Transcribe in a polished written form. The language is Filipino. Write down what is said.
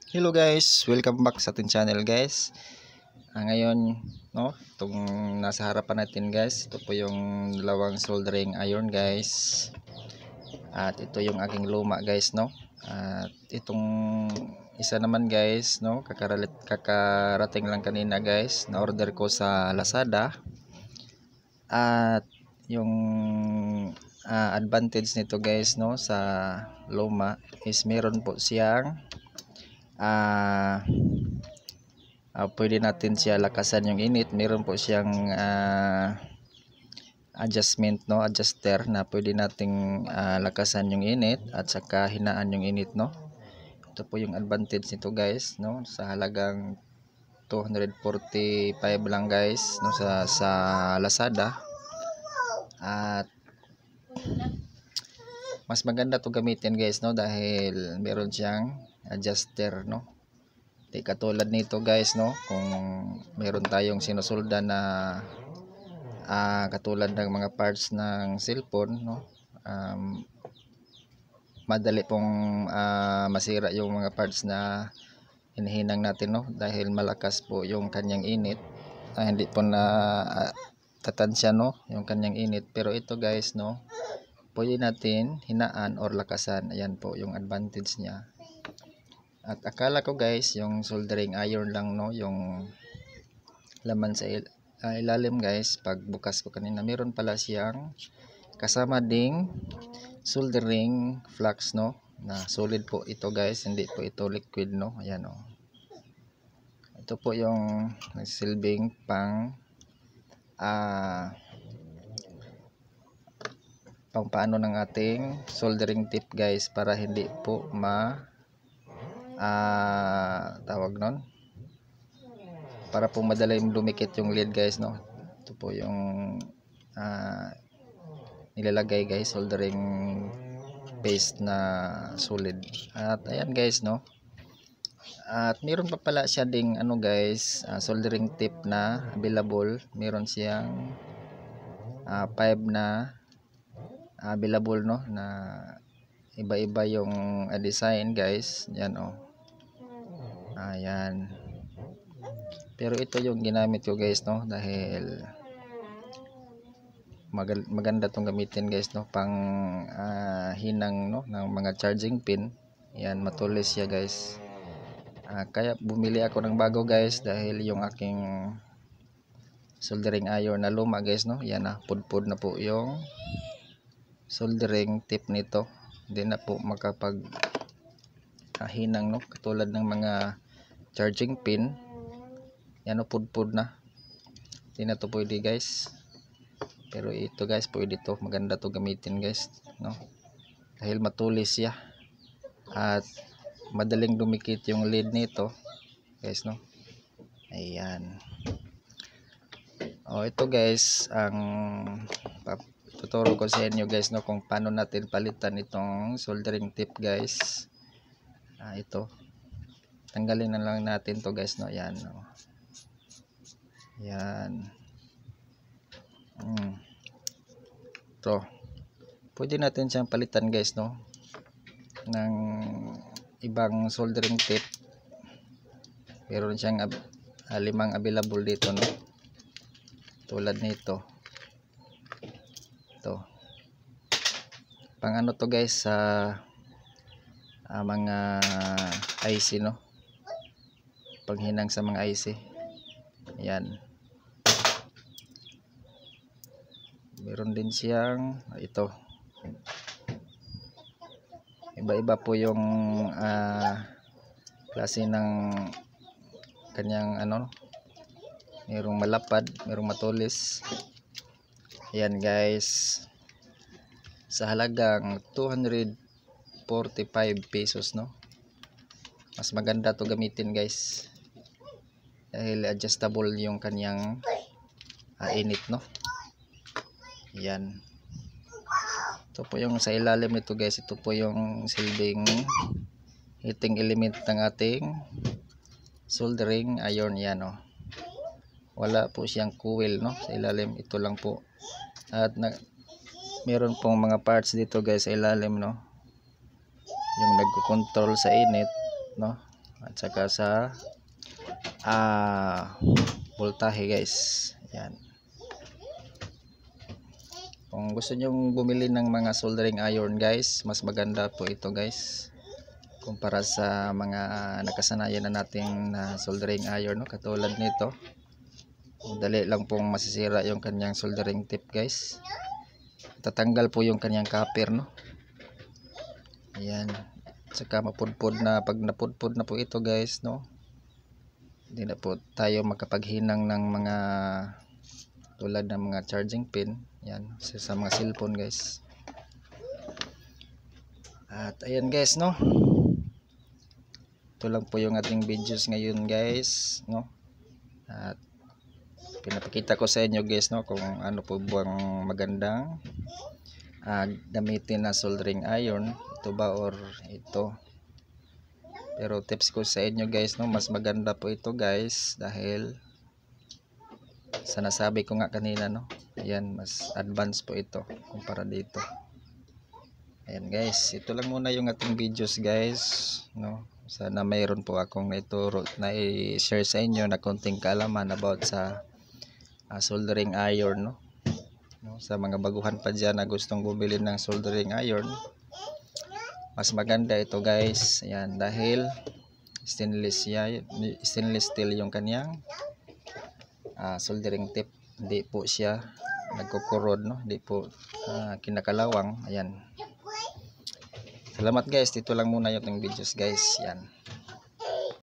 Hello guys, welcome back sa ating channel guys. Ngayon, no, itong nasa harapan natin guys, ito po yung dalawang soldering iron guys. At ito yung aking luma guys, no. At itong isa naman guys, no, kakarating lang kanina guys, na order ko sa Lazada. At yung advantage nito guys, no, sa luma is meron po siyang pwede natin siya lakasan yung init. Meron po siyang adjustment, no, adjuster na pwede nating lakasan yung init at saka hinaan yung init, no. Ito po yung advantage nito guys, no, sa halagang 245 lang guys, no, sa Lazada. At mas maganda to gamitin guys, no, dahil meron siyang adjuster, no. Di katulad nito guys, no, kung meron tayong sinusulda na katulad ng mga parts ng cellphone, no, madali pong masira yung mga parts na hinihinang natin, no, dahil malakas po yung kanyang init. Hindi po na tatansya, no, yung kanyang init. Pero ito guys, no, pwede natin hinaan or lakasan. Ayan po yung advantage niya. At akala ko guys, yung soldering iron lang, no, yung laman sa ilalim guys. Pag bukas ko kanina, meron pala siyang kasama ding soldering flux, no, na solid po ito guys, hindi po ito liquid, no. Ayan, oh. Ito po yung nagsilbing pang paano ng ating soldering tip guys, para hindi po tawag nun, para po madali dumikit yung lead guys, no. Ito po yung nilalagay guys, soldering paste na solid. At ayan guys, no. At meron pa pala siya ding ano guys, soldering tip na available. Meron siyang 5 na available, no, na iba-iba yung design guys. Yan, oh. Ayan. Pero ito yung ginamit ko guys, no, dahil maganda tong gamitin guys, no, pang hinang, no, ng mga charging pin. Yan, matulis siya guys. Kaya bumili ako ng bago guys, dahil yung aking soldering iron na luma guys, no, yan na, pudpud na po yung soldering tip nito. Hindi na po makapag hinang, no, katulad ng mga charging pin. Yan, no, pudpud na, hindi na to pwede guys. Pero ito guys, pwede to, maganda to gamitin guys, no, dahil matulis siya at madaling dumikit yung lead nito guys, no. Ayan. Ito guys, ang tuturo ko sa inyo guys, no, kung paano natin palitan itong soldering tip guys. Ito, tanggalin na lang natin to guys, no. Ayan, no. Ayan. Ito, pwede natin siyang palitan guys, no, ng ibang soldering tip. Meron siyang 5 available dito, no, tulad nito. Ito, pang ano to guys, sa mga IC, no, panghinang sa mga IC. Ayan. Meron din siyang ito, iba-iba po yung klase ng kanyang ano, merong malapad, merong matulis. Ayan guys, sa halagang 245 pesos, no. Mas maganda to gamitin guys, dahil adjustable yung kanyang init, no. Ayan. Ito po yung sa ilalim nito guys, ito po yung silbing heating element ng ating soldering iron. Yan, oh. Wala po siyang coil, no, sa ilalim. Ito lang po. At meron pong mga parts dito guys sa ilalim, no, yung nagko-control sa init, no. at saka sa voltahe guys. Yan. Kung gusto nyong bumili ng mga soldering iron guys, mas maganda po ito guys kumpara sa mga nakasanayan na nating soldering iron, no? Katulad nito, dali lang pong masisira yung kanyang soldering tip guys. Tatanggal po yung kanyang copper, no? Ayan. Saka mapudpud na, pag napudpud na po ito guys, no, hindi na po tayo makapaghinang ng mga tulad ng mga charging pin. Yan, sa mga cellphone guys. At ayan guys, no, ito lang po yung ating videos ngayon guys, no. At pinapakita ko sa inyo guys, no, kung ano po bang magandang gamitin na soldering iron, ito ba or ito. Pero tips ko sa inyo guys, no, mas maganda po ito guys dahil sa nasabi ko nga kanina, no, ayan, mas advance po ito kumpara dito. Ayan guys, ito lang muna yung ating videos guys, no. Sana mayroon po akong naituro na i-share sa inyo na konting kaalaman about sa soldering iron, no. Sa mga baguhan pa dyan na gustong bumili ng soldering iron, mas maganda ito guys. Ayan, dahil stainless steel yung kanyang soldering tip. Hindi po siya nagkukurod, no, hindi po kinakalawang. Ayan, salamat guys, dito lang muna yung videos guys. Yan.